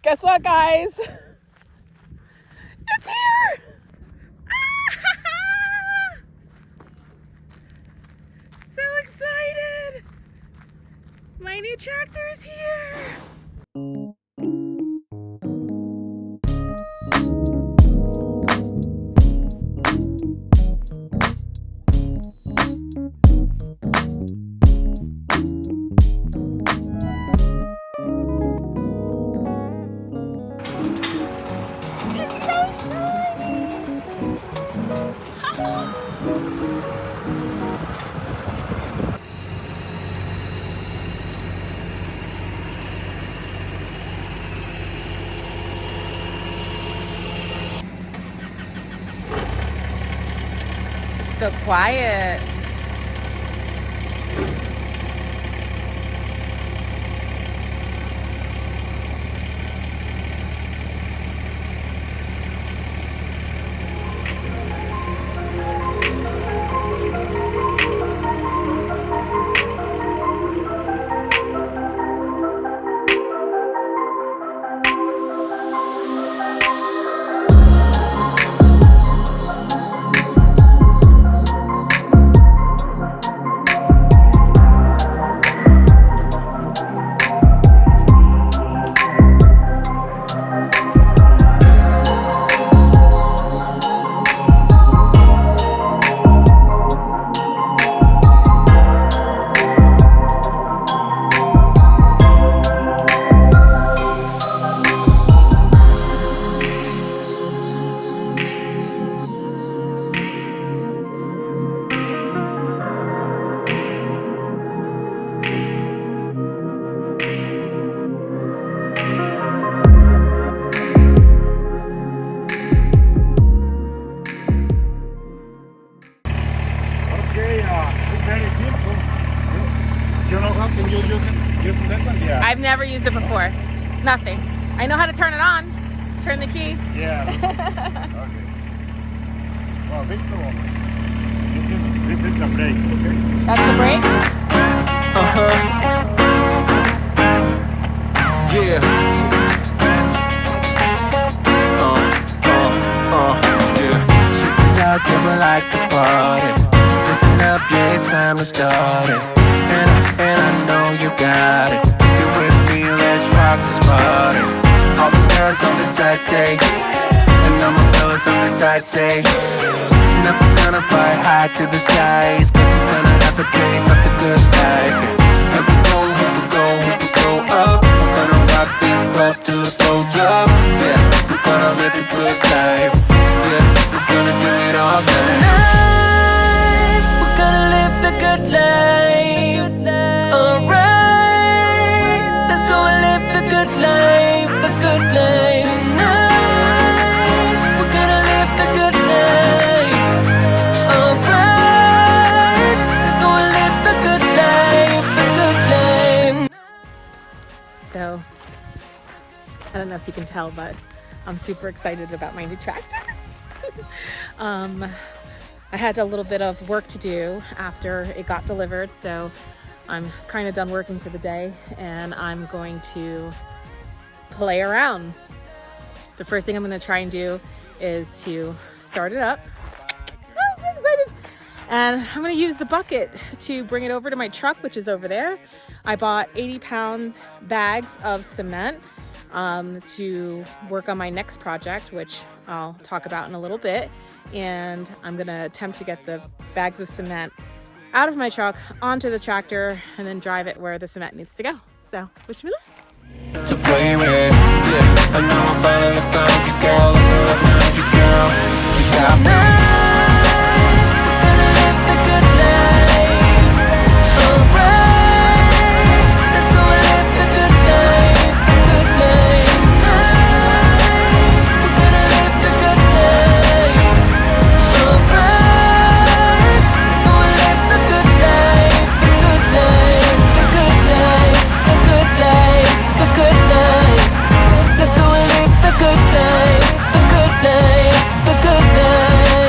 Guess what, guys? It's here! So excited! My new tractor is here! So quiet. I've never used it before. Nothing. I know how to turn it on. Turn the key. Yeah. Okay. Well, this is the brakes, okay? That's the brake? Yeah. Yeah. Shit out there, we like to party. Listen up, yeah, it's time to start it. And I know you got it. You with me, let's rock this party. All the girls on the side say, and all my fellas on the side say, tonight we're gonna fly high to the skies, 'cause we're gonna have a taste of the good life. Here we go, here we go, here we go up. We're gonna rock this club till it goes up. Yeah, we're gonna live a good life. Yeah, we're gonna do it all night. Tonight, we're gonna live the good life. Alright, let's go and live the good life, the good life. Tonight, we're gonna live the good life. Alright, let's go and live the good life, the good life. So, I don't know if you can tell, but I'm super excited about my new tractor. I had a little bit of work to do after it got delivered, so I'm kind of done working for the day and I'm going to play around. The first thing I'm going to try and do is to start it up. I'm so excited. And I'm going to use the bucket to bring it over to my truck, which is over there. I bought 80-pound bags of cement to work on my next project, which I'll talk about in a little bit. And I'm going to attempt to get the bags of cement out of my truck onto the tractor and then drive it where the cement needs to go. So wish me luck. To play with, yeah. I know I finally found you, girl. I found you, girl. You got me. We're gonna live the good life. Alright, let's go and live the good life, the good life. Tonight, we're gonna live the good life. Alright, let's go and live the good life, the good life, the good life, the good life, the good life. Let's go and live the good life, the good life, the good life.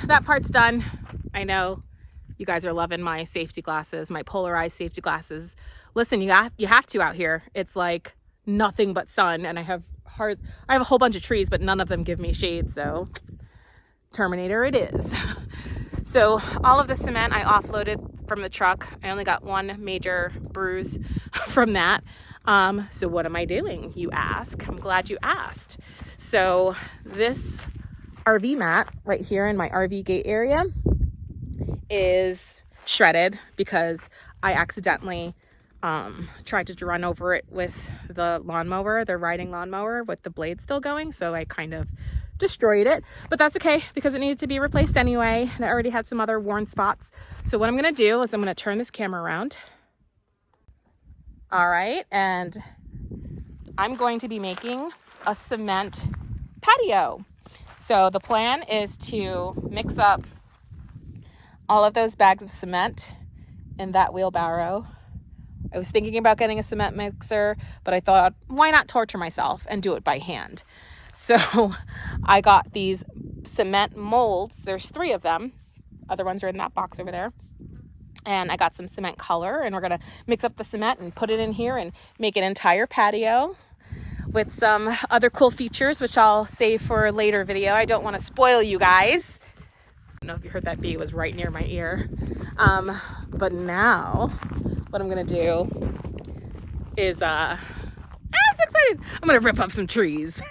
that part's done. I know you guys are loving my safety glasses, my polarized safety glasses. Listen, you have to out here. It's like nothing but sun, and I have a whole bunch of trees, but none of them give me shade, so Terminator it is. So all of the cement I offloaded from the truck. I only got one major bruise from that. So what am I doing, you ask? I'm glad you asked. So this RV mat right here in my RV gate area is shredded because I accidentally tried to run over it with the lawnmower, the riding lawnmower with the blade still going. So I kind of destroyed it, but that's okay because it needed to be replaced anyway. And I already had some other worn spots. So what I'm going to do is I'm going to turn this camera around. All right. And I'm going to be making a cement patio. So the plan is to mix up all of those bags of cement in that wheelbarrow. I was thinking about getting a cement mixer, but I thought, why not torture myself and do it by hand? So I got these cement molds. There's 3 of them. Other ones are in that box over there. And I got some cement color, and we're going to mix up the cement and put it in here and make an entire patio with some other cool features, which I'll save for a later video. I don't want to spoil you guys. I don't know if you heard that bee, it was right near my ear. But now what I'm going to do is, I'm so excited. I'm going to rip up some trees.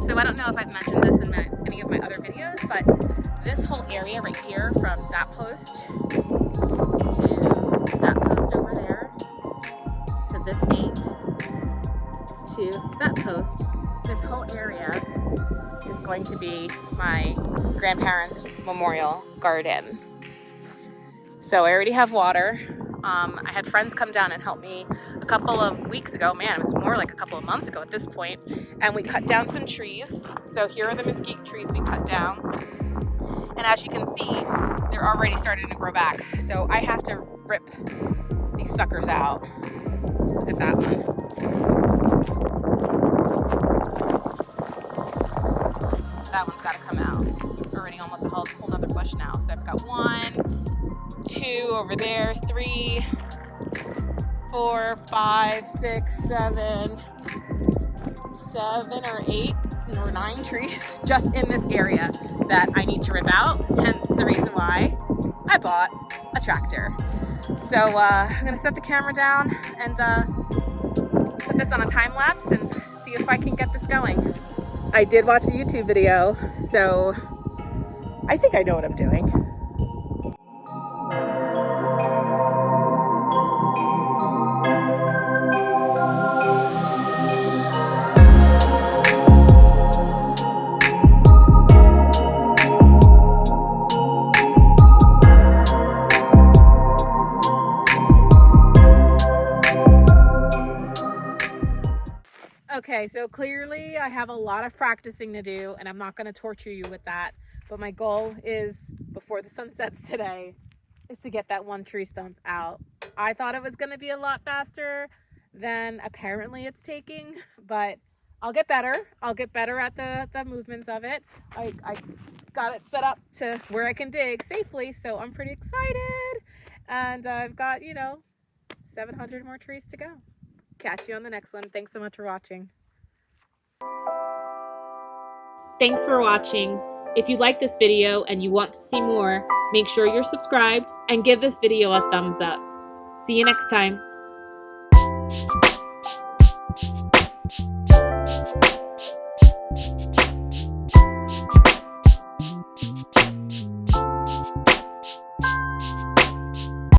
So I don't know if I've mentioned this in any of my other videos, but this whole area right here, from that post to that post over there, to this gate, to that post, this whole area is going to be my grandparents' memorial garden. So I already have water. I had friends come down and help me a couple of weeks ago. Man, it was more like a couple of months ago at this point. And we cut down some trees. So here are the mesquite trees we cut down. And as you can see, they're already starting to grow back. So I have to rip these suckers out. Look at that one. That one's got to come out. It's already almost a whole nother bush now. So I've got 1, 2 over there, 3, 4, 5, 6, 7 or 8 or 9 trees just in this area that I need to rip out. Hence the reason why I bought a tractor. So I'm gonna set the camera down and put this on a time lapse and see if I can get this going. I did watch a YouTube video, so I think I know what I'm doing. Okay, so clearly I have a lot of practicing to do, and I'm not going to torture you with that. But my goal is, before the sun sets today, is to get that one tree stump out. I thought it was going to be a lot faster than apparently it's taking, but I'll get better. I'll get better at the movements of it. I got it set up to where I can dig safely, so I'm pretty excited. And I've got, 700 more trees to go. Catch you on the next one. Thanks so much for watching. Thanks for watching. If you like this video and you want to see more, make sure you're subscribed and give this video a thumbs up. See you next time.